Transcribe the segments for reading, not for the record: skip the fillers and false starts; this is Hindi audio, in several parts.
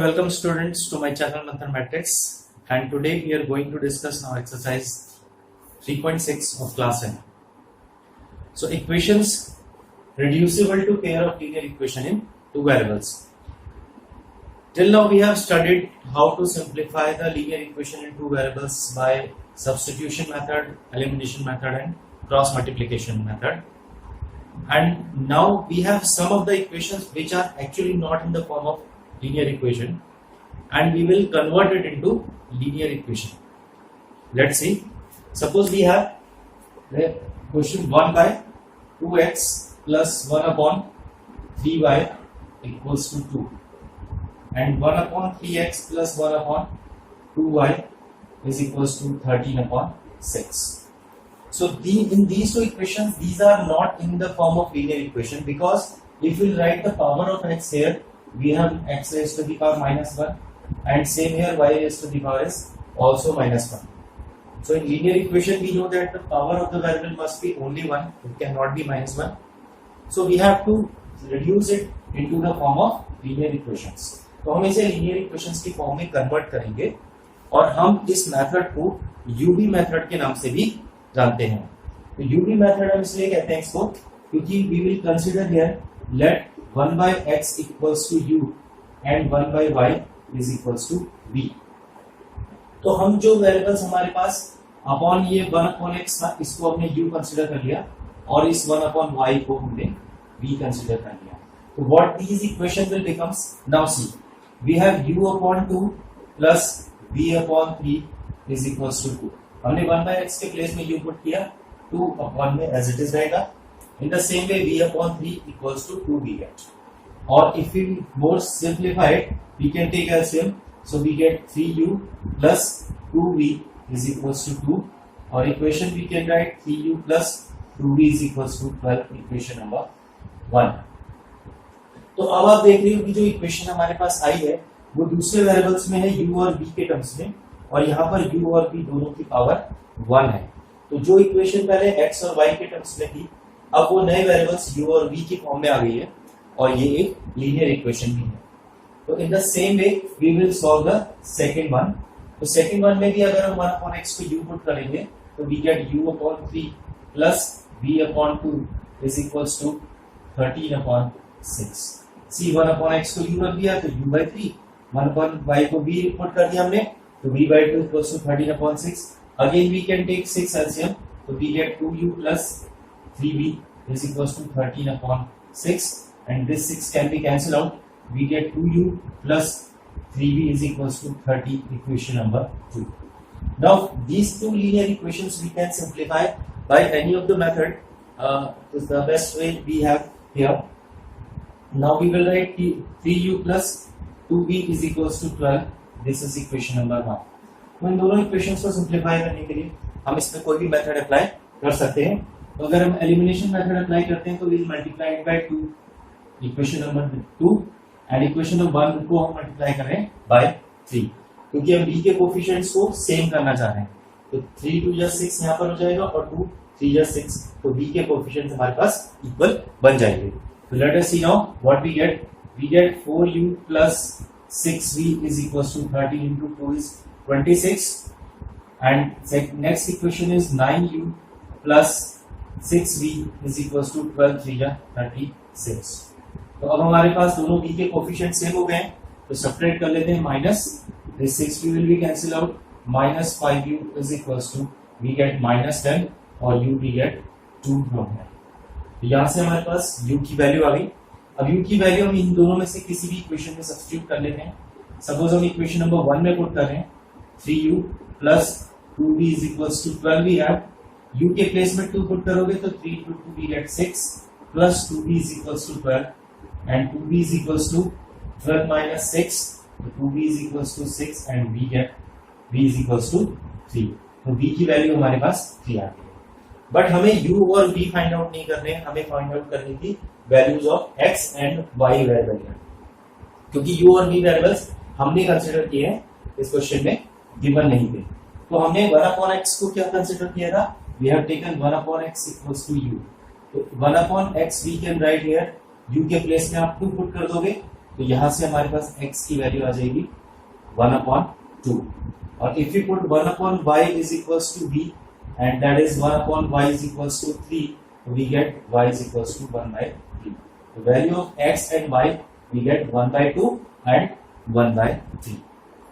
welcome students to my channel Mathematics, and today we are going to discuss now exercise 3.6 of class 10. So equations reducible to pair of linear equation in two variables. Till now we have studied how to simplify the linear equation in two variables by substitution method, elimination method and cross multiplication method. And now we have some of the equations which are actually not in the form of linear equation, and we will convert it into linear equation. Let's see. Suppose we have the question 1 by 2x plus 1 upon 3y equals to 2, and 1 upon 3x plus 1 upon 2y is equals to 13 upon 6. So in these two equations, these are not in the form of linear equation, because if we write the power of x here, we have x raised to the power minus 1, and same here y raised to the power is also minus 1. So in linear equation we know that the power of the variable must be only 1, it cannot be minus 1. So we have to reduce it into the form of linear equations. तो हम इसे linear equations की फॉर्म में कन्वर्ट करेंगे, और हम इस मेथड को UV मेथड के नाम से भी जानते हैं. तो UV मेथड हम इसलिए कहते हैं इसको क्योंकि we will consider here let 1 by x equals to u and 1 by y is equals to v. तो हम जो वेरिएबल्स हमारे पास अपॉन ये 1 अपॉन x था, इसको हमने u कंसीडर कर लिया, और इस 1 अपॉन y को हमने v कंसीडर कर लिया. तो what these equation will becomes, now see we have u upon 2 plus v upon 3 is equals to 2. हमने 1 by x के प्लेस में u पुट किया, 2 अपॉन में एज इट इज रहेगा. In the same way, v upon 3 equals to 2 we get. Or if we more simplify it, we can take LCM. So we get 3u plus 2v is equals to 2. Or equation we can write 3u plus 2v is equals to 12. Equation number 1. तो अब आप देख रहे हो कि जो इक्वेशन हमारे पास आई है वो दूसरे वेरिएबल्स में है u और v के टर्म्स में, और यहाँ पर u और v दोनों की पावर 1 है. तो जो इक्वेशन पहले x और y के टर्म्स में थी, अब वो नए वेरिएबल्स u और v की फॉर्म में आ गई है, और ये एक लीनियर इक्वेशन भी है. तो in the same way we will solve the second one. तो सेकंड वन में भी अगर हम 1 अपॉन x को u पुट करेंगे तो we get u upon 3 plus v upon 2 is equals to 13 upon 6. See 1 upon x को u रख दिया तो u by 3, 1 अपॉन y को v पुट कर दिया हमने तो v by 2 equals to 13 upon 6. Again we can take 6 LCM, तो we get 2u plus 3v is equals to 13 upon 6, and this 6 can be cancelled out. We get 2u plus 3v is equals to 30. Equation number 2. Now these two linear equations we can simplify by any of the method. Is the best way we have here. Now we will write 3u plus 2v is equals to 12. This is equation number 1. तो इन दोनों इक्वेशंस को सिंप्लीफाई करने के लिए हम इसमें कोई भी मेथड अप्लाई कर सकते हैं. तो अगर हम एलिमिनेशन मेथड अप्लाई करते हैं तो we will multiply it by 2, equation number 2, and equation number 1 को हम मल्टीप्लाई करें बाय 3, क्योंकि हम b के कोएफिशिएंट्स को सेम करना चाह रहे हैं. तो 3 2 जा 6 यहां पर हो जाएगा, और 2 3 जा 6, तो b के कोएफिशिएंट्स हमारे पास इक्वल बन जाएंगे. तो let us see now what we get 4u plus 6v is equals to 30 into 2 is 26, and next equation is 9u plus 6v is equals to 12 3 जा 36. तो अब हमारे पास दोनों v के कोएफिशिएंट सेम हो गए हैं, तो सब्ट्रैक्ट कर लेते हैं minus. This 6v will be cancel out, minus 5u is equals to we get minus 10 और u we get 2 from here. तो यहाँ से हमारे पास u की वैल्यू आ गई. अब u की वैल्यू हम इन दोनों में से किसी भी इक्वेशन में सब्स्टिट्यूट कर लेते हैं. सपोज हम इक्वेशन नंबर 1 में पुट कर रहे हैं 3u plus 2v is equals to 12 we have. u के प्लेस में 2 पुट करोगे तो 3 into 2 we get 6 plus 2v is equals to 12, and 2v is equals to 12 minus 6, so 2v is equals to 6, and we get v is equals to 3. तो v की वैल्यू हमारे पास 3 आ गई. बट हमें u और v फाइंड आउट नहीं करने हैं, हमें फाइंड आउट करनी थी values of x and y variable, क्योंकि u और v वेरिएबल्स हमने कंसीडर किए हैं इस क्वेश्चन में, गिवन नहीं थे. तो हमने 1 अपॉन x को क्या कंसीडर किया था, we have taken 1 upon x equals to u. तो 1 upon x we can write here, u के प्लेस में आप 2 पुट कर दोगे तो यहाँ से हमारे पास x की वैल्यू आ जाएगी 1/2 और if you put 1/y is equals to b and that is 1/y is equals to 3, we get y is equals to 1/3. The value of x and y we get 1/2 and 1/3.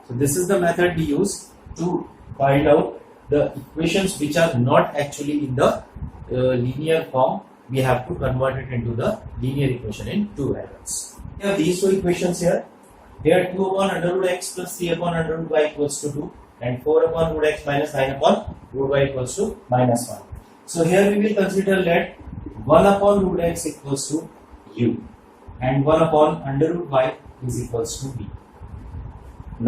So this is the method we use to find out the equations which are not actually in the linear form. We have to convert it into the linear equation in two variables. Here these two equations here. Here 2 upon under root x plus 3 upon under root y equals to 2 and 4 upon root x minus 9 upon root y equals to minus 1. So here we will consider that 1 upon root x equals to u and 1 upon under root y is equals to b.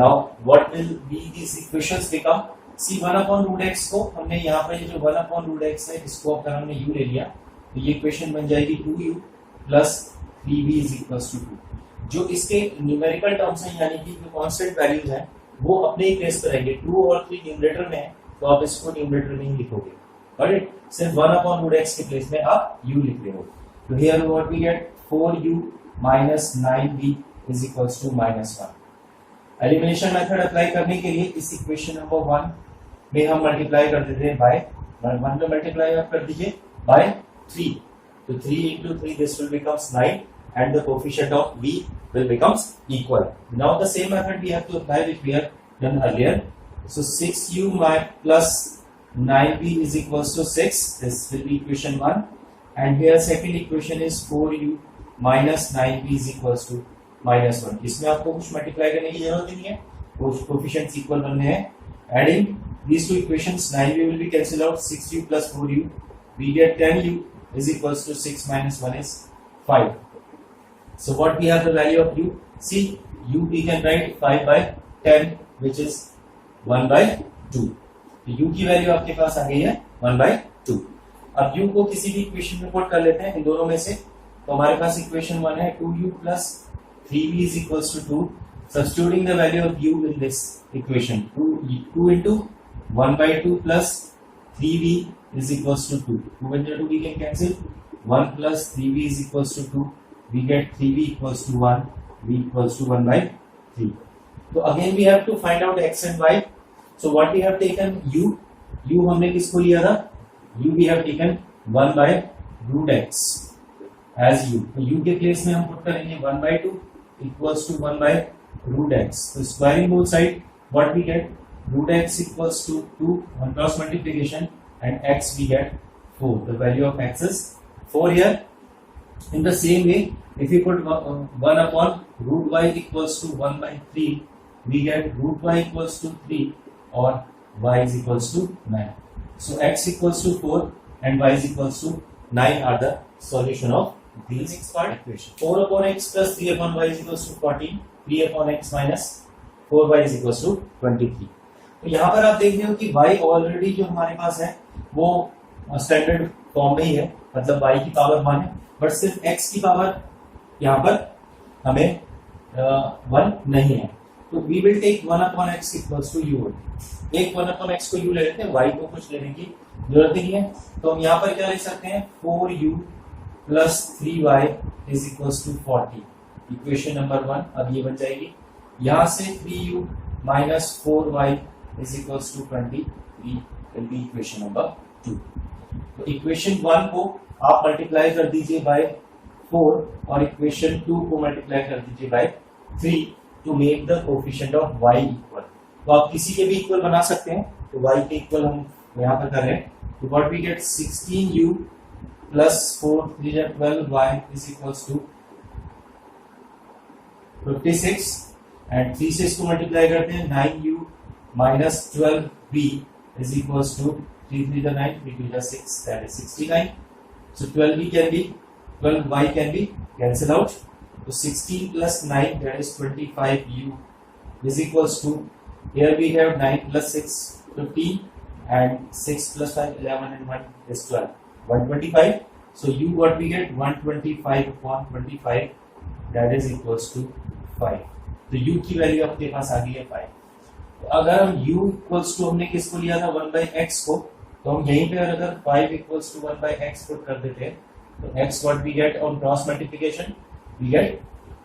Now what will be these equations become? See 1 upon root x को हमने यहाँ पर ये जो 1 upon root x है इसको अगर हमने u ले लिया तो ये इक्वेशन बन जाएगी 2u plus 3b is equals to 2. जो इसके न्यूमेरिकल टर्म्स हैं यानी कि जो कांस्टेंट वैल्यूज हैं वो अपने ही प्लेस पर रहेंगे 2 और 3 न्यूमरेटर में है तो आप इसको न्यूमरेटर में ही लिखोगे राइट सिर्फ 1 अपॉन रूट x के प्लेस में आप u लिख रहे हो तो here what we get 4u minus 9b is equals to minus 1. Elimination method apply करने के लिए इस इक्वेशन नंबर 1 में हम मल्टीप्लाई कर देते हैं बाय 1 में मल्टीप्लाई आप कर दीजिए बाय 3 तो 3 into 3 this will becomes 9 and the coefficient of b will becomes equal. Now the same method we have to apply which we have done earlier. So 6u plus 9b is equals to 6. This will be equation 1 and here second equation is 4u minus 9b is equals to minus 1. इसमें आपको कुछ मल्टीप्लाई करने की जरूरत नहीं है कोएफिशिएंट्स इक्वल बनने हैं. Adding these two equations 9b will be cancelled out 6u plus 4u we get 10u is equals to 6 minus 1 is 5. So what we have the value of u? See u we can write 5 by 10 which is 1 by 2. तो u की वैल्यू आपके पास आ गई है 1 by 2. अब u को किसी भी इक्वेशन में पुट कर लेते हैं इन दोनों में से तो हमारे पास इक्वेशन 1 है 2u plus 3b is equals to 2. Substituting the value of u in this equation 2 into 1 by 2 plus 3b is equals to 2. 2 into 2 we can cancel 1 plus 3b is equals to 2. We get 3b equals to 1, b equals to 1 by 3. So again we have to find out x and y. So what we have taken u हमने किसको लिया था u we have taken 1 by root x as u. तो u के प्लेस में हम पुट करेंगे 1 by 2 equals to 1 by root x. So squaring both side what we get root x equals to 2 on cross multiplication and x we get 4. The value of x is 4 here. In the same way, if you put 1 upon root y equals to 1 by 3, we get root y equals to 3 or y is equals to 9. So x equals to 4 and y is equals to 9 are the solution of these next part equation. 4 upon x plus 3 upon y is equals to 14, 3 upon x minus 4y is equals to 23. तो यहाँ पर आप देख रहे हो कि y ऑलरेडी जो हमारे पास है वो स्टैंडर्ड फॉर्म में ही है मतलब y की पावर 1 है बट सिर्फ x की पावर यहाँ पर हमें 1 नहीं है तो we will take 1 upon x equals to u. एक 1 अपॉन x को u ले लेते हैं y को कुछ लेने की जरूरत नहीं है तो हम यहाँ पर क्या ले सकते हैं 4u plus 3y is equals to 40. Equation number 1 अब ये बन जाएगी यहाँ से 3u minus 4y is equals to 20 will be equation number 2. तो इक्वेशन 1 को आप मल्टीप्लाई कर दीजिए बाय 4 और इक्वेशन 2 को मल्टीप्लाई कर दीजिए by 3 to make the coefficient of y equal. तो आप किसी के भी इक्वल बना सकते हैं तो y के इक्वल हम यहाँ पर कर रहे हैं तो what we get 16u plus 4 3 12y is equals to 56 and 3 से इसको मल्टीप्लाई करते हैं 9u minus 12b is equals to 3 3 the 9 3 2 the 6 that is 69. So 12b can be 12y can be cancel out. So 16 plus 9 that is 25u is equals to here we have 9 plus 6 15 and 6 plus 5 11 and 1 is 12 125. So u what we get 125 upon 25 that is equals to 5. तो u की वैल्यू आपके पास आ गई है 5. तो अगर हम u इक्वल्स टू हमने किसको लिया था 1 by x को तो हम यहीं पे अगर 5 equals to 1 by x put कर देते हैं तो x what we get on cross multiplication we get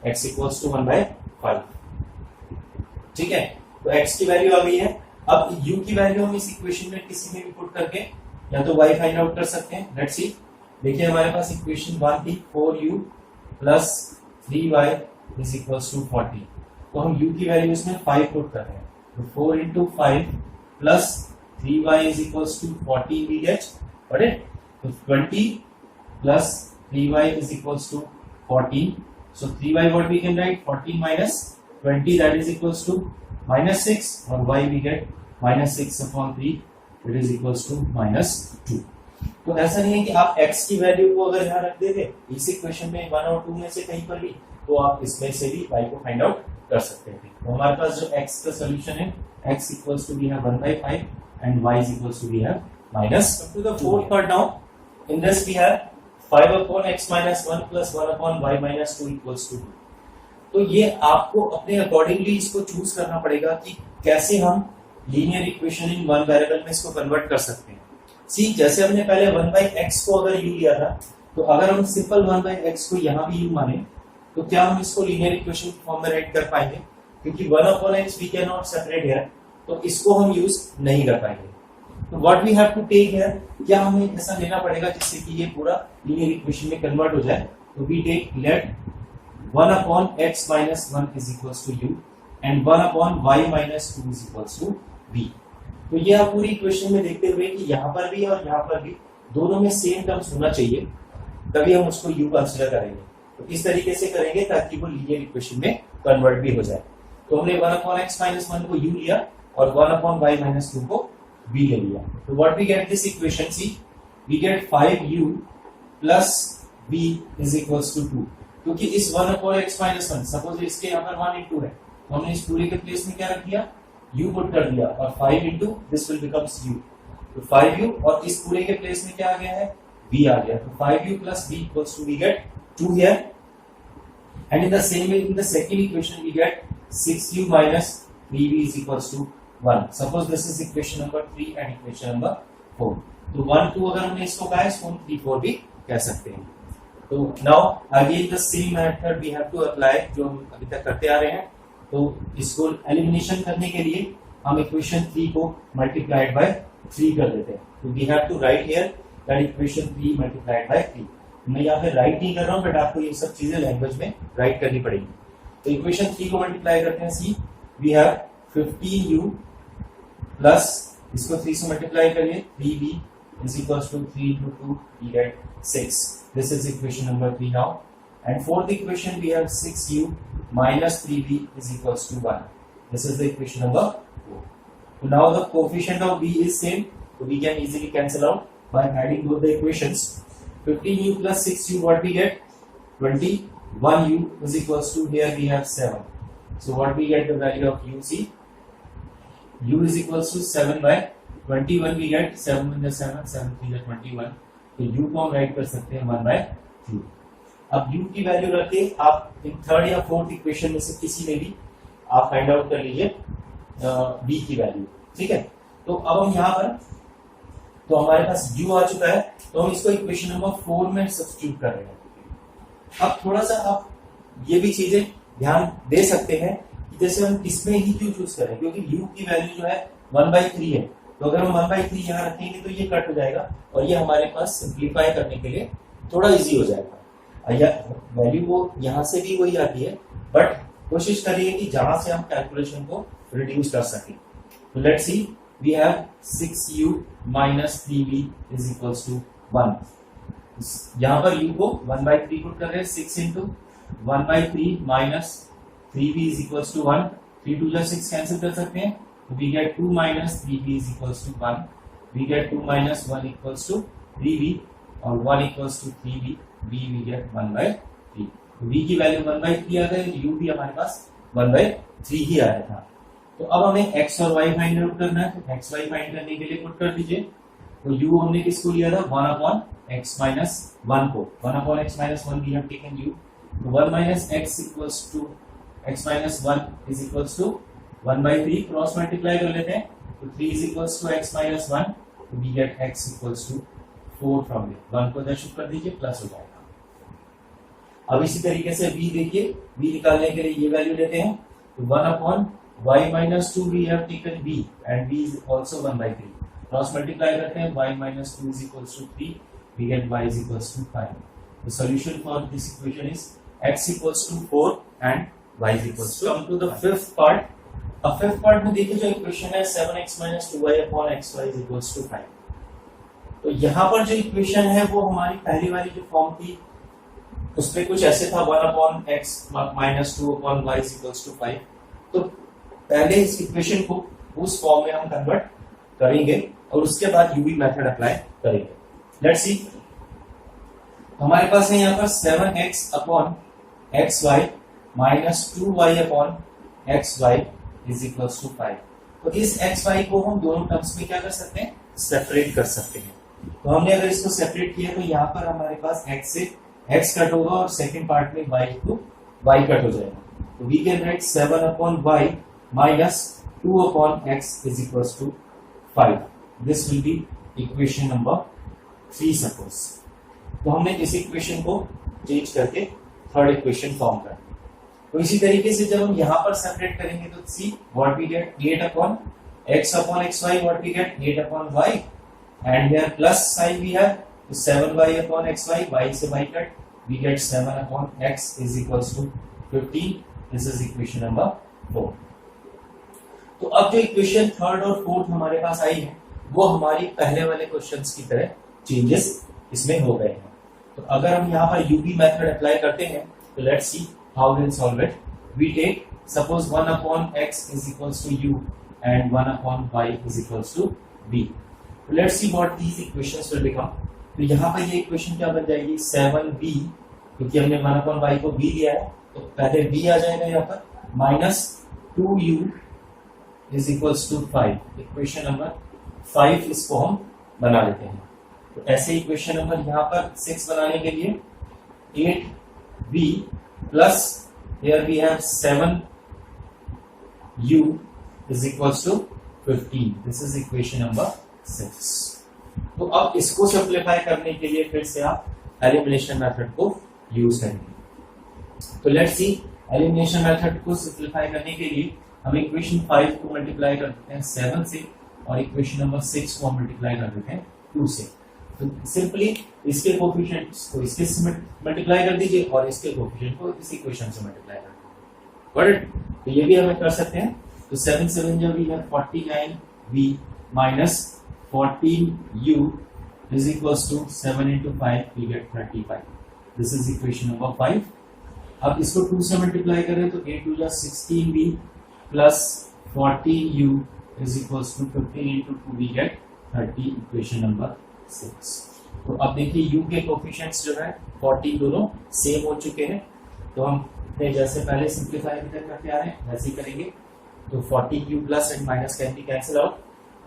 x equals to 1/5। ठीक है, तो x की वैल्यू आ गई है। अब u की वैल्यू हम इस इक्वेशन में किसी में भी पुट करके या तो y फाइंड आउट कर सकते हैं। लेट्स सी, देखिए हमारे पास इक्वेशन 1 थी 4u plus 3y is equals to 40। तो हम u की वैल्यू इसमें 5 पुट कर रहे हैं, तो 4 into 5 plus 3y is equals to 40 we get, got it? So 20 plus 3y is equals to 14. So 3y what we can write? 14 minus 20, that is equals to minus 6, और y we get minus 6 upon 3, it is equals to minus 2. तो ऐसा नहीं है कि आप x की वैल्यू को अगर यहाँ रख देंगे इस इक्वेशन में 1 और 2 में से कहीं पर भी, तो आप इसमें से भी y को फाइंड आउट कर सकते हैं। तो हमारे पास जो x का सोल्यूशन है, x equals to we have 1/5 and y is equals to we have minus to the fourth part. Now in this we have 5 upon x minus 1 plus 1 upon y minus 2 equals to 2. तो ये आपको अपने अकॉर्डिंगली इसको चूज करना पड़ेगा कि कैसे हम linear equation in one variable में इसको कन्वर्ट कर सकते हैं। सी, जैसे हमने पहले 1/x को अगर u लिया था, तो अगर हम सिंपल 1/x को यहाँ भी u माने, तो क्या हम इसको लीनियर इक्वेशन फॉर्म में राइट कर पाएंगे? क्योंकि 1/x we can not separate here, तो इसको हम यूज नहीं कर पाएंगे। तो what we have to take here, क्या हमें ऐसा लेना पड़ेगा जिससे कि ये पूरा लीनियर इक्वेशन में कन्वर्ट हो जाए? तो we take let 1/x minus 1 is equals to u and 1/y minus 2 is equals to v. तो ये आप पूरी इक्वेशन में देखते हुए कि यहाँ पर भी और यहाँ पर भी दोनों में सेम टर्म्स होना चाहिए, तभी हम उसको u कंसीडर करेंगे। तो इस तरीके से करेंगे ताकि वो लीनियर इक्वेशन में कन्वर्ट भी हो जाए। तो हमने 1/x minus 1 को u लिया और 1/y minus 2 को v ले लिया। तो what we get this equation, see we get 5u plus v is equals to 2, क्योंकि इस 1/x minus 1 सपोज इसके यहाँ पर 1 into है, तो हमने इस पूरे के प्लेस में क्या रख दिया, u पुट कर दिया, और 5 into this will becomes u, तो 5u, और इस पूरे के प्लेस में क्या आ गया है, v आ गया। तो 5u plus v equals to we get 2 here, and in the same way in the second equation we get 6u minus 3v is equals to 1. Suppose this is equation number 3 and equation number 4. तो 1 2 अगर हमने इसको कहा है, इसको हम 3 4 भी कह सकते हैं। तो now again the same method we have to apply जो हम अभी तक करते आ रहे हैं। तो इसको एलिमिनेशन करने के लिए हम इक्वेशन 3 को मल्टीप्लाइड बाय 3 कर देते हैं। तो we have to write here that equation 3 multiplied by 3। मैं यहाँ पे राइट नहीं कर रहा हूँ, बट आपको ये सब चीजें लैंग्वेज में राइट करनी पड़ेगी। तो इक्वेशन 3 को मल्टीप्लाई करते हैं, सी वी हैव 15u प्लस इसको 3 से मल्टीप्लाई करिए 3v is equals to 3 into 2 we get 6. This is equation number 3 now, and fourth equation we have 6u minus 3v is equals to 1. This is the equation number 4. So now the coefficient of v is same, so we can easily cancel out by adding both the equations. 15u plus 6u, what we get, 21u is equals to, here we have 7. So what we get the value of u, see u is equals to 7 by 21 we get 7 in the 7 7 3 21, तो u को हम राइट कर सकते हैं 1/3। अब u की वैल्यू रख के आप इन थर्ड या फोर्थ इक्वेशन में से किसी में भी आप फाइंड आउट कर लीजिए v की वैल्यू, ठीक है। तो अब हम यहाँ पर, तो हमारे पास u आ चुका है, तो हम इसको इक्वेशन नंबर 4 में सब्स्टिट्यूट कर रहे हैं। अब थोड़ा सा आप ये भी चीजें ध्यान दे सकते हैं कि जैसे हम इसमें ही क्यों चूज करें, क्योंकि u की वैल्यू जो है 1/3 है, तो अगर हम 1/3 यहाँ रखेंगे तो ये कट हो जाएगा और ये हमारे पास सिंप्लीफाई करने के लिए थोड़ा इजी हो जाएगा। या वैल्यू वो यहाँ से भी वही आती है, बट कोशिश करिए कि जहां से हम कैलकुलेशन को रिड्यूस कर सकें। तो let's see we have 6u minus 3v is equals to 1. यहाँ पर u को 1/3 पुट कर रहे हैं, 6 into 1/3 minus 3v is equals to 1. 3 2 6 cancel कर सकते हैं, तो we get 2 minus 3v is equals to 1. We get 2 minus 1 equals to 3v, और 1 equals to 3v, v we get 1/3. तो v की वैल्यू 1/3 आ गई, u भी हमारे पास 1/3 ही आया था। तो अब हमें x और y फाइंड आउट करना है, तो x y फाइंड करने के लिए पुट कर दीजिए। तो u हमने किसको लिया था, 1/x minus 1 को, 1/x minus 1 we have taken u, तो 1 minus x equals to x minus 1 is equals to 1/3, cross multiply कर लेते हैं, तो 3 is equals to x minus 1, तो we get x equals to 4 from here। 1 को इधर शिफ्ट कर दीजिए, प्लस हो जाएगा। अब इसी तरीके से v देखिए, v निकालने के लिए ये वैल्यू लेते हैं, तो 1 upon y minus 2 we have taken v and v is also 1/3, cross multiply करते हैं, y minus 2 is equals to 3, we get y is equals to 5. The solution for this equation is x equals to 4 and y is equals to. Come to the fifth part. अब फिफ्थ पार्ट में देखिए जो इक्वेशन है 7x minus 2y upon xy is equals to 5. तो यहाँ पर जो इक्वेशन है वो हमारी पहली वाली जो फॉर्म थी उसमें कुछ ऐसे था 1 upon x minus 2 upon y is equals to 5. तो पहले इस इक्वेशन को उस फॉर्म में हम कन्वर्ट करेंगे और उसके बाद यूवी मेथड अप्लाई करेंगे. Let's see. हमारे पास है यहाँ पर 7x upon xy minus 2y upon xy is equals to 5. तो इस xy को हम दोनों टर्म्स में क्या कर सकते हैं, सेपरेट कर सकते हैं. तो हमने अगर इसको सेपरेट किया तो यहाँ पर हमारे पास x से x कट होगा और सेकंड पार्ट में y to y कट हो जाएगा. तो we can write 7 upon y minus 2 upon x is equals to 5. This will be equation number 3 suppose. तो हमने इस इक्वेशन को चेंज करके थर्ड इक्वेशन फॉर्म कर. तो इसी तरीके से जब हम यहाँ पर सेपरेट करेंगे तो see what we get 8 upon x upon xy, what we get 8 upon y and here plus sign we have, तो 7y upon xy, y से y cut, we get 7 upon x is equals to 15. This is equation number 4. तो अब जो इक्वेशन थर्ड और फोर्थ हमारे पास आई है वो हमारी पहले वाले क्वेश्चंस की तरह चेंजेस इसमें हो गए हैं. तो अगर हम यहाँ पर यूवी मेथड अप्लाई करते हैं तो let's see how will solve it. We take suppose 1 upon x is equals to u and 1 upon y is equals to b. Let's see what these equations will become. तो यहाँ पर ये इक्वेशन क्या बन जाएगी 7b, क्योंकि हमने 1 upon y को b लिया है तो पहले b आ जाएगा यहाँ पर, minus 2u is equals to 5. Equation number 5 इसको हम बना लेते हैं. तो ऐसे इक्वेशन नंबर यहाँ पर 6 बनाने के लिए 8b plus here we have 7u is equals to 15. This is equation number 6. तो अब इसको सिंपलीफाई करने के लिए फिर से आप एलिमिनेशन मेथड को यूज करेंगे. तो लेट्स सी, एलिमिनेशन मेथड को सिंपलीफाई करने के लिए हम इक्वेशन 5 को मल्टीप्लाई कर देते हैं 7 से और इक्वेशन नंबर 6 को हम मल्टीप्लाई कर देते हैं 2 से. तो सिंपली इसके कोएफिशिएंट्स को इसके से मल्टीप्लाई कर दीजिए और इसके कोएफिशिएंट को इस इक्वेशन से मल्टीप्लाई कर दीजिए. Got it? तो ये भी हमें कर सकते हैं. तो 7 7 जो भी है 49v minus 14u is equals to 7 into 5 we get 35. This is equation number 5. अब इसको 2 से मल्टीप्लाई करें तो 8 2 16v plus 14u is equals to 15 into 2 we get 30. Equation number 6. तो अब देखिए u के कोएफिशिएंट्स जो है 14 दोनों सेम हो चुके हैं. तो हम जैसे पहले सिंपलीफाई करके आ रहे हैं वैसे ही करेंगे. तो 14u plus and minus can be cancel out.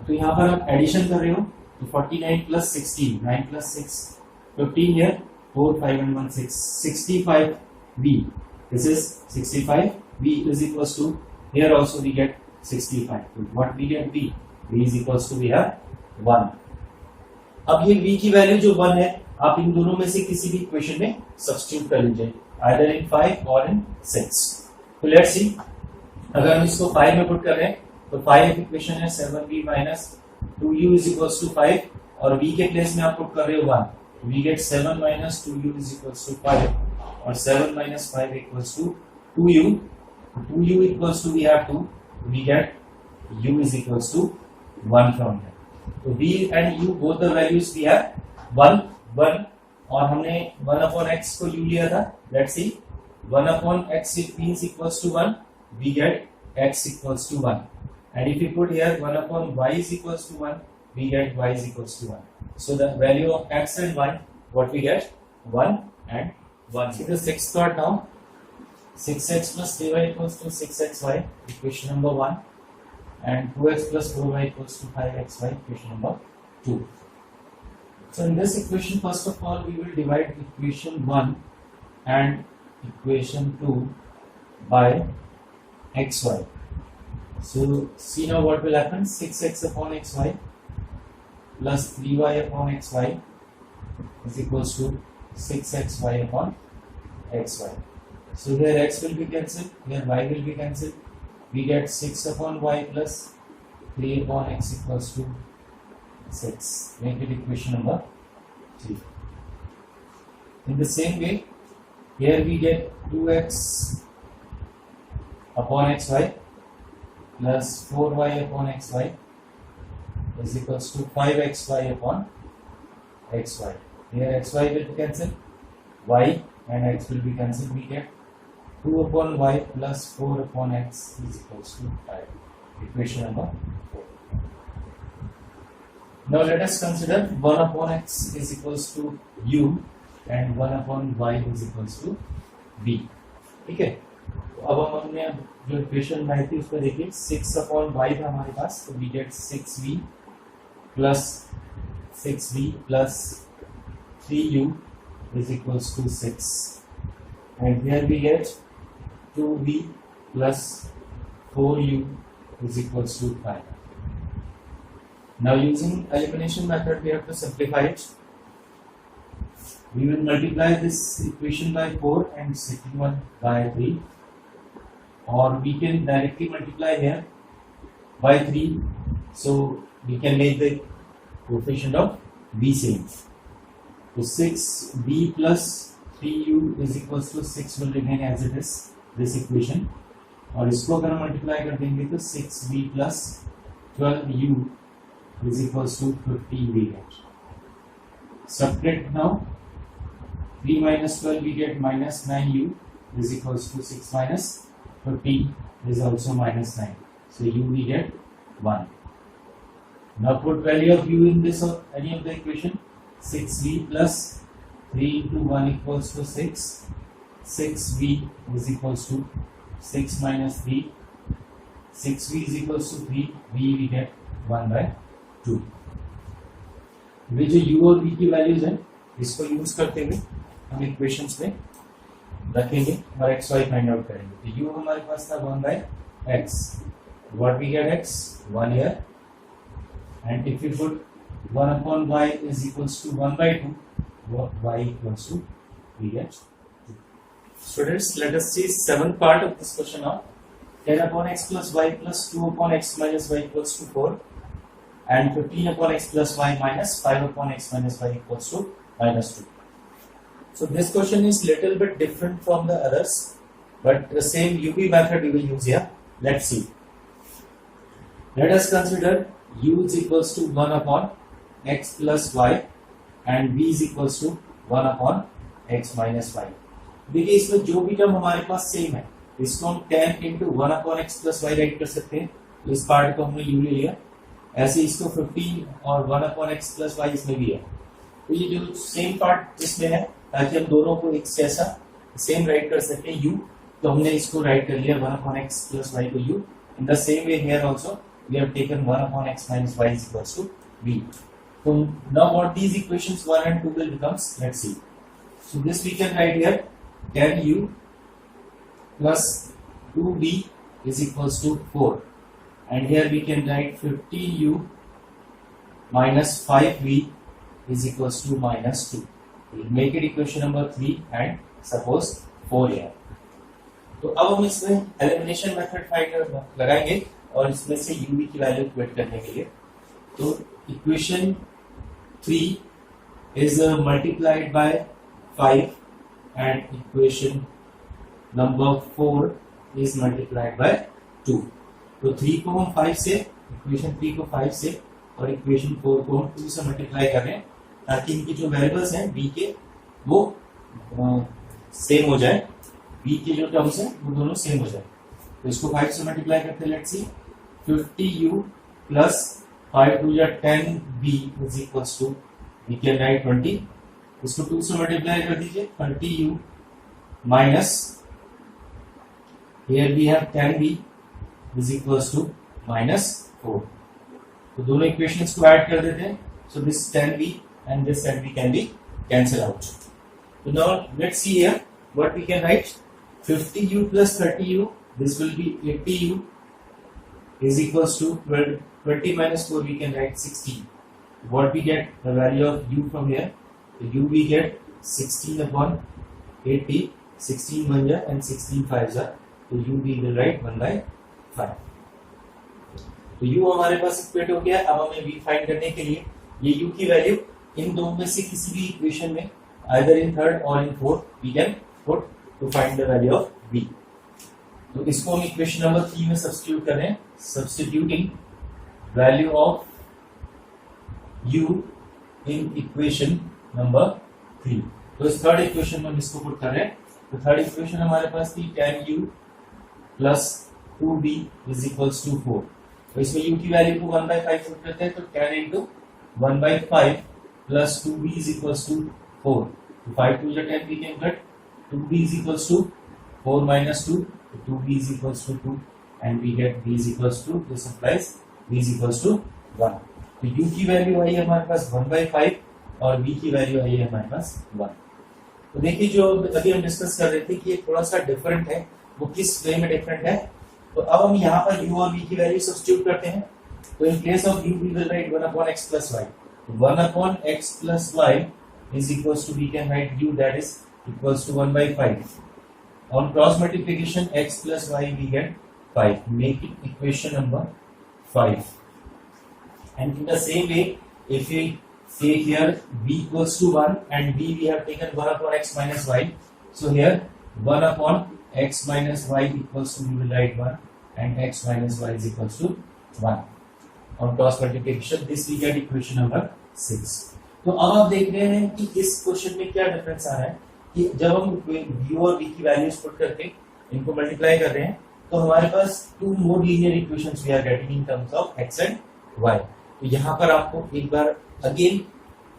तो यहाँ पर आप एडिशन कर रहे हो तो 49 plus 16, 9 plus 6 15 here, 4 5 and 1 6, 65v. This is 65v is equals to, here also we get 65. So what we get v? v is equals to we have 1. अब ये v की वैल्यू जो 1 है आप इन दोनों में से किसी भी इक्वेशन में सब्स्टिट्यूट कर लीजिए, either in 5 or in 6. तो लेट्स सी, अगर हम इसको 5 में पुट कर रहे हैं तो 5 इक्वेशन है 7v minus 2u is equals to 5 और v के प्लेस में आप पुट कर रहे हो 1. We get 7 minus 2u is equals to 5 और 7 minus 5 equals to 2u. 2u equals to we have 2, we get u is equals to 1 from here. तो v and u both the values we have 1 1 और हमने 1 अपॉन x को u लिया था. Let's see, 1 upon x means equals to 1, we get x equals to 1. And if you put here 1 upon y is equals to 1, we get y is equals to 1. So the value of x and y, what we get? 1 and 1. See the sixth part now. 6x plus 3y equals to 6xy, equation number 1. And 2x plus 4y equals to 5xy, equation number 2. So in this equation, first of all, we will divide equation 1 and equation 2 by xy. So see now what will happen. 6x upon xy plus 3y upon xy is equals to 6xy upon xy. So here x will be cancelled, here y will be cancelled. We get 6 upon y plus 3 upon x equals to 6. Make it equation number 3. In the same way, here we get 2x upon xy plus 4y upon xy is equals to 5xy upon xy. Here xy will be cancelled, y and x will be cancelled. We get 2 upon y plus 4 upon x is equals to 5. Equation number 4. Now let us consider 1 upon x is equals to u and 1 upon y is equals to b. ठीक है, तो अब हमने जो इक्वेशन बनाई थी उसको देखिए, 6 अपॉन y था हमारे पास, तो we get 6v plus 3u is equals to 6, and here we get 2v plus 4u is equals to 5. Now using elimination method we have to simplify it. We will multiply this equation by 4 and second one by 3, or we can directly multiply here by 3, so we can make the coefficient of b same. So 6b plus 3u is equals to 6 will remain as it is, this equation, और इसको अगर हम मल्टीप्लाई कर देंगे तो 6b plus 12u is equals to 50 we get. Subtract now, 3 minus 12 we get minus 9u is equals to 6 minus 50 is also minus 9. So u we get 1. Now put value of u in this or any of the equation. 6v plus 3 into 1 equals to 6. 6v is equals to 6 minus 3. 6v is equals to 3. v we get 1 by 2. वे जो u और v की वैल्यूज हैं इसको यूज करते हुए हम इक्वेशंस में रखेंगे और एक्स वाई फाइंड आउट करेंगे. तो u हमारे पास था 1 by x. What we get x? 1 here. And if we put 1 upon y is equals to 1 by 2, y equals to we get 2. Students, let us see seventh part of this question now. 10 upon x plus y plus 2 upon x minus y equals to 4, and 15 upon x plus y minus 5 upon x minus y equals to minus 2. So this question is little bit different from the others, but the same UV method we will use here. Let's see. Let us consider u is equals to 1 upon x plus y and v is equals to 1 upon x minus y. देखिए इसमें जो भी टर्म हमारे पास सेम है इसको हम 10 into 1 upon x plus y right कर सकते हैं. तो इस पार्ट को हमने u ले लिया. ऐसे इसको 15 और 1 upon x plus y इसमें भी है. तो ये जो सेम पार्ट इसमें है ताकि हम दोनों को एक जैसा सेम राइट कर सके u, तो हमने इसको राइट कर लिया 1 upon x plus y को u. In the same way here also we have taken 1 upon x minus y is equals to v. So now what these equations 1 and 2 will becomes, let's see. So this we can write here 10u plus 2v is equals to 4, and here we can write 15u minus 5v is equals to minus 2. We'll make it equation number 3 and suppose 4 here. तो अब हम इसमें एलिमिनेशन मेथड फाइंड लगाएंगे और इसमें से uv की वैल्यू क्वेट करने के लिए. तो equation 3 is multiplied by 5 and equation number 4 is multiplied by 2. तो 3 को हम 5 से, इक्वेशन 3 को 5 से और इक्वेशन 4 को हम 2 से मल्टीप्लाई कर रहे हैं ताकि इनकी जो वेरिएबल्स हैं v के वो सेम हो जाए. v के जो टर्म्स हैं वो दोनों सेम हो जाए. तो इसको 5 से मल्टीप्लाई करते हैं. Let's see 50u plus 5 to 10v is equals to we can write 20. इसको 2 से मल्टीप्लाई कर दीजिए. 30u minus here we have 10v is equals to minus 4. तो दोनों इक्वेशंस को ऐड कर देते हैं. So this 10v and this 10v can be cancelled out. So now let's see here what we can write. 50u plus 30u, this will be 80u is equals to 20 minus 4 we can write 16. What we get the value of u from here? So u we get 16 upon 80 16 1 जा and 16 5 जा, तो u we will write 1/5. तो u हमारे पास इक्वेट हो गया. अब हमें v फाइंड करने के लिए ये u की वैल्यू इन दो में से किसी भी इक्वेशन में either in third or in fourth we can put to find the value of v. तो इसको हम इक्वेशन नंबर 3 में सब्स्टिट्यूट कर रहे हैं. Substituting value of u in equation number 3. तो इस थर्ड इक्वेशन में हम इसको पुट कर रहे हैं. तो थर्ड इक्वेशन हमारे पास थी tan u plus 2b is equals to 4. तो इसमें u की वैल्यू को 1/5 पुट करते हैं. तो tan into 1/5 plus 2b is equals to 4. तो 5 2 जा 10 we can cut. 2b is equals to 4 minus 2. So 2b is equals to 2 and we get b is equals to, this implies b is equals to 1. तो u की वैल्यू आई है हमारे पास 1/5 और v की वैल्यू आई है हमारे पास 1. तो देखिए जो अभी हम डिस्कस कर रहे थे कि ये थोड़ा सा डिफरेंट है, वो किस वे में डिफरेंट है. तो अब हम यहाँ पर u और v की वैल्यू सब्स्टिट्यूट करते हैं. तो in place of u we will write 1/x plus y. 1/x plus y is equals to, we can write u that is equals to 1/5. On cross multiplication x plus y we get 5. Make it equation number 5. And in the same way, if we take here b equals to 1 and b we have taken 1/x minus y. So here 1/x minus y equals to, we will write 1 and x minus y is equals to 1. On cross multiplication this we get equation number 6. तो अब आप देख रहे हैं कि इस क्वेश्चन में क्या डिफरेंस आ रहा है कि जब हम u और v की वैल्यूज पुट करके इनको मल्टीप्लाई कर रहे हैं तो हमारे पास two more linear equations we are getting in terms of x and y. तो यहाँ पर आपको एक बार अगेन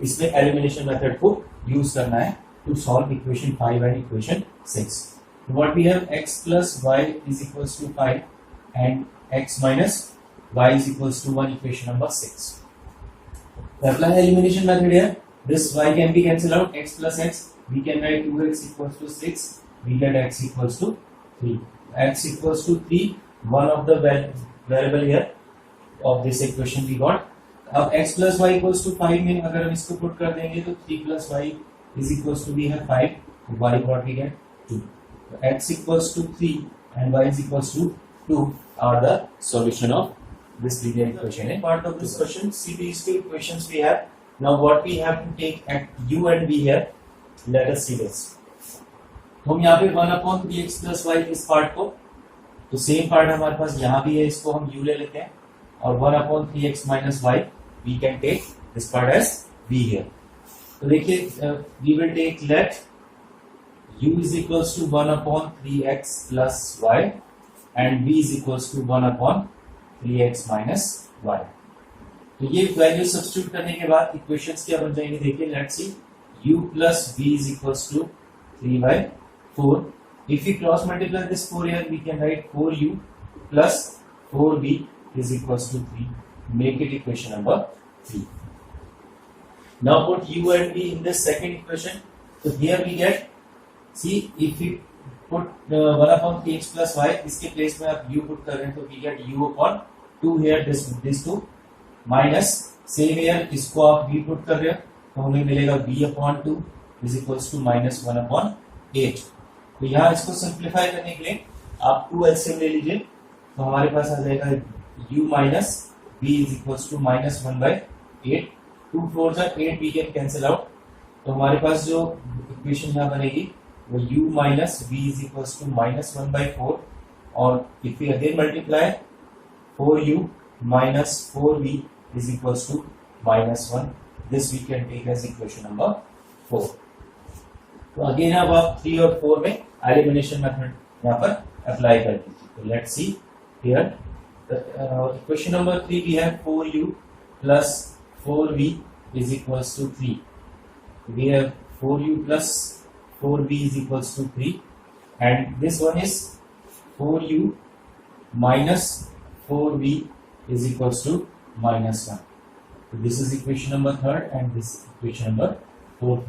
इसमें एलिमिनेशन मेथड को यूज करना है to solve equation 5 and equation 6. What we have x plus y is equals to 5 and x minus y is equals to 1, equation number 6. Apply elimination method here. This y can be cancelled out. X plus x, we can write 2x equals to 6. We get x equals to 3. X equals to 3. One of the variable here of this equation we got. अब x plus y equals to 5 में अगर हम इसको put कर देंगे तो 3 plus y is equals to, we have 5. Y what we get 2. X equals to 3 and y is equals to 2 are the solution of this linear equation. Part of this question, see these two equations we have. Now what we have to take at u and v here. Let us see this. तो हम यहाँ पे 1/3x plus y इस पार्ट को, तो सेम पार्ट हमारे पास यहाँ भी है, इसको हम u ले लेते हैं और 1/3x minus y we can take this part as v here. तो देखिए we will take let u is equals to 1/3x plus y and v is equals to 1/3x minus y. तो ये वैल्यू सब्स्टिट्यूट करने के बाद इक्वेशंस क्या बन जाएंगे देखिए. Let's see u plus v is equals to 3/4. If we cross multiply this 4 here, we can write 4u plus 4v is equals to 3. Make it equation number 3. Now put u and v in this second equation. So here we get, see if we put 1/3x plus y, इसके प्लेस में आप u पुट कर रहे हैं तो we get u upon 2 here, this 2 minus same here इसको आप v पुट कर रहे हो तो हमें मिलेगा v upon 2 is equals to minus 1/8. तो यहाँ इसको सिंप्लीफाई करने के लिए आप 2 एलसीएम ले लीजिए तो हमारे पास आ जाएगा u minus v is equals to minus 1/8. 2 4 8 we can cancel out. तो हमारे पास जो इक्वेशन यहाँ बनेगी वो u minus v is equals to minus 1/4 और if we again multiply 4u minus 4v is equals to minus 1. This we can take as equation number 4. तो अगेन अब आप 3 और 4 में एलिमिनेशन मेथड यहाँ पर अप्लाई कर दीजिए. तो let's see here equation number 3 we have 4u plus 4v is equals to 3. We have 4u plus 4v is equals to 3 and this one is 4u minus 4v is equals to minus 1. So this is equation number 3rd and this equation number 4th.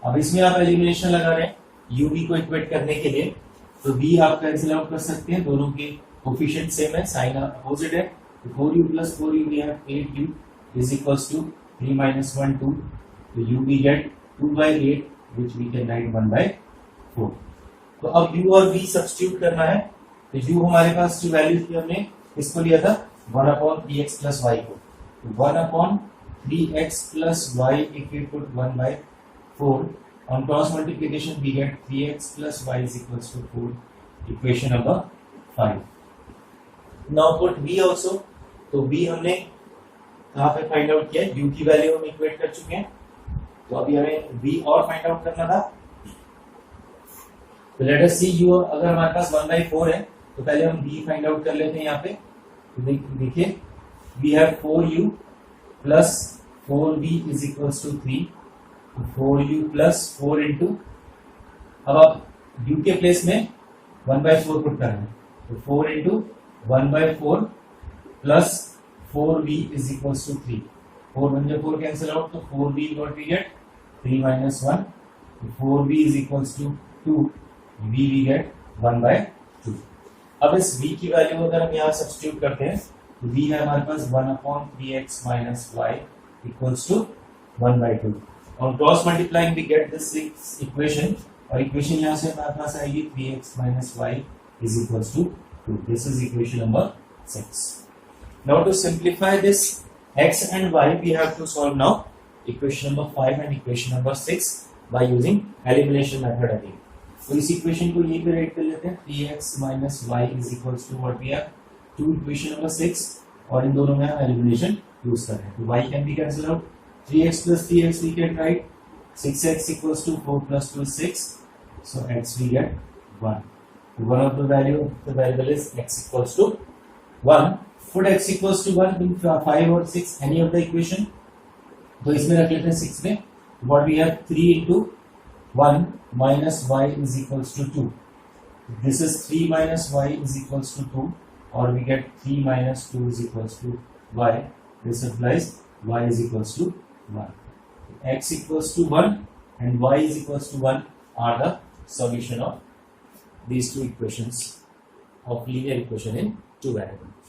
अब इसमें आप एलिमिनेशन लगा रहे हैं u v को इक्वेट करने के लिए तो v आप कैंसिल आउट कर सकते हैं, दोनों के कोफिशिएंट सेम है, साइन अपोजिट है. तो 4u plus 4u we have 8u is equals to 3 minus 1 2. So u we get 2/8 which we can write 1/4. तो अब u और v सब्स्टिट्यूट करना है। तो u हमारे पास जो वैल्यू थी हमने इसको लिया था 1/3x plus y को, 1/3x plus y if we put 1/4 on cross multiplication we get 3x plus y is equals to 4, equation number 5. Now put v also, तो v हमने कहाँ पे फाइंड आउट किया, u की वैल्यू हम इक्वेट कर चुके हैं, तो अभी हमें v और फाइंड आउट करना था। तो लेट अस सी u अगर हमारे पास 1/4 है तो पहले हम v फाइंड आउट कर लेते हैं। यहाँ पे देखिए we have 4u plus 4v is equals to 3, 4u plus 4 into, अब आप u के प्लेस में 1/4 पुट करना है, तो 4 into 1/4 plus 4v is equals to 3, 4 1 जा 4 कैंसिल आउट, तो 4v what we get 3 minus 1, 4v is equals to 2, v we get 1/2। अब इस v की वैल्यू अगर हम यहाँ सब्स्टिट्यूट करते हैं तो v है हमारे पास 1/3x minus y equals to 1/2। और cross multiplying we get this equation, और इक्वेशन यहाँ से हमारे पास आएगी 3x minus y is equals to 2। This is equation number 6। Now to simplify this x and y we have to solve now equation number 5 and equation number 6 by using elimination method again। तो इस इक्वेशन को यहीं पे राइट कर लेते हैं, 3x minus y is equals to what we have 2, equation number 6, और इन दोनों में हम एलिमिनेशन यूज कर रहे हैं। तो y can be cancel out, 3x plus 3x we can write, 6x equals to 4 plus 2 is 6, so x we get 1। One of the variable is x equals to 1। Put x equals to 1 in 5 or 6 any of the equation, तो इसमें रख लेते हैं 6 में, what we have 3 into 1 minus y is equals to 2, this is 3 minus y is equals to 2, or we get 3 minus 2 is equals to y, this implies y is equals to 1, x equals to 1 and y is equals to 1 are the solution of these two equations of linear equation in two variables।